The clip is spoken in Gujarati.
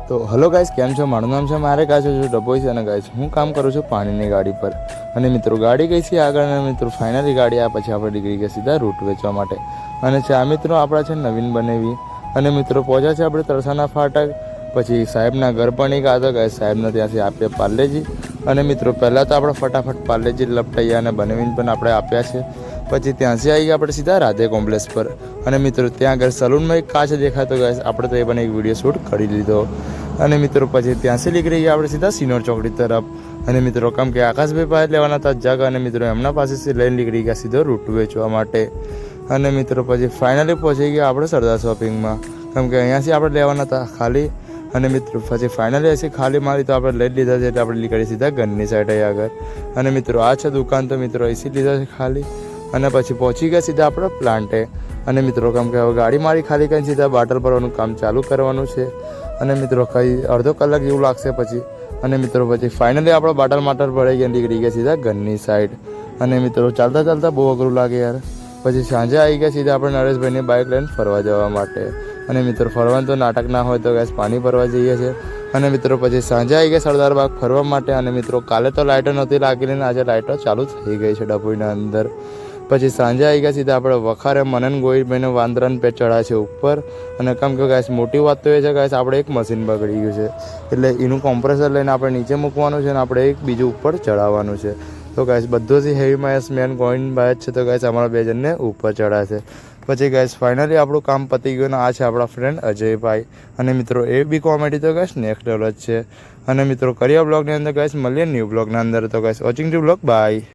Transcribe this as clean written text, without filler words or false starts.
તો હલો ગાઈસ, કેમ છો? મારું નામ છે મારે ગાય છે ડભોઈ છે અને ગાઈસ હું કામ કરું છું પાણીની ગાડી પર. અને મિત્રો ગાડી ગઈ છે આગળ અને મિત્રો ફાઇનલી ગાડી આ પછી આપણે નીકળી ગયા સીધા રૂટ વેચવા માટે. અને ચા મિત્રો આપણા છે નવીન બનેવી અને મિત્રો પહોંચ્યા છે આપણે તરસાના ફાટક. પછી સાહેબના ઘર પણ એક આવ્યો ગાય, સાહેબને ત્યાંથી આપ્યા પાર્લેજી. અને મિત્રો પહેલાં તો આપણે ફટાફટ પાર્લેજી લપટાયા અને બનેવીને પણ આપણે આપ્યા છે. પછી ત્યાંથી આવી ગયા આપણે સીધા રાધે કોમ્પ્લેક્સ પર. અને મિત્રો ત્યાં આગળ સલૂનમાં એક કાચ દેખાતો ગાય, આપણે તો એ પણ એક વિડીયો શૂટ કરી લીધો. અને મિત્રો પછી ત્યાંથી નીકળી ગયા આપણે સીધા સિનોર ચોકડી તરફ. અને મિત્રો કેમ કે આકાશભાઈ પાસે લેવાના હતા જગ, અને મિત્રો એમના પાસેથી લઈને નીકળી ગયા સીધો રૂટ વેચવા માટે. અને મિત્રો પછી ફાઇનલી પહોંચી ગયા આપણે સરદાર શોપિંગમાં, કેમ કે અહીંયાથી આપણે લેવાના હતા ખાલી. અને મિત્રો પછી ફાઇનલી હશે ખાલી મારી તો આપણે લઈ લીધા છે, એટલે આપણે નીકળી સીધા ઘરની સાઈડ અહીં આગળ. અને મિત્રો આ છે દુકાન, તો મિત્રો એસી લીધા છે ખાલી. અને પછી પહોંચી ગયા સીધા આપણે પ્લાન્ટે. અને મિત્રો કેમ કે હવે ગાડી મારી ખાલી કરીને સીધા બાટલ ભરવાનું કામ ચાલુ કરવાનું છે. અને મિત્રો કંઈ અડધો કલાક જેવું લાગશે પછી. અને મિત્રો પછી ફાઇનલી આપણે બાટલ ભરાઈ ગયા, નીકળી ગયા સીધા ઘરની સાઈડ. અને મિત્રો ચાલતા ચાલતા બહુ અઘરું લાગે યાર. પછી સાંજે આવી ગયા સીધા આપણે નરેશભાઈની બાઇક લઈને ફરવા જવા માટે. અને મિત્રો ફરવાનું તો નાટક ના હોય તો ગેસ પાણી ભરવા જઈએ છીએ. અને મિત્રો પછી સાંજે આવી ગયા સરદાર બાગ ફરવા માટે. અને મિત્રો કાલે તો લાઇટો નહોતી લાગેલી ને આજે લાઇટો ચાલુ થઈ ગઈ છે ડભોઈના અંદર. પછી સાંજે આવી ગયા સીધા આપણે વખારે મનન ગોહિલભાઈને વાંદરાને પે ચડા છે ઉપર. અને કેમ કે ગાઈસ મોટી વાત તો એ છે ગાઈસ, આપણે એક મશીન બગડી ગયું છે, એટલે એનું કોમ્પ્રેસર લઈને આપણે નીચે મૂકવાનું છે અને આપણે એક બીજું ઉપર ચડાવવાનું છે. તો ગાઈસ બધોથી હેવીમાં મેન ગોવિંદભાઈ જ છે, તો ગાઈસ અમારા બે જણને ઉપર ચડાશે. પછી ગાઈસ ફાઇનલી આપણું કામ પતી ગયું અને આ છે આપણા ફ્રેન્ડ અજયભાઈ. અને મિત્રો એ બી કોમેડી તો ગાઈસ નેક્સ્ટ લેવલ જ છે. અને મિત્રો કરીએ બ્લોગની અંદર ગાઈસ, મળીએ ન્યૂ બ્લોગના અંદર. તો guys watching to blog, by.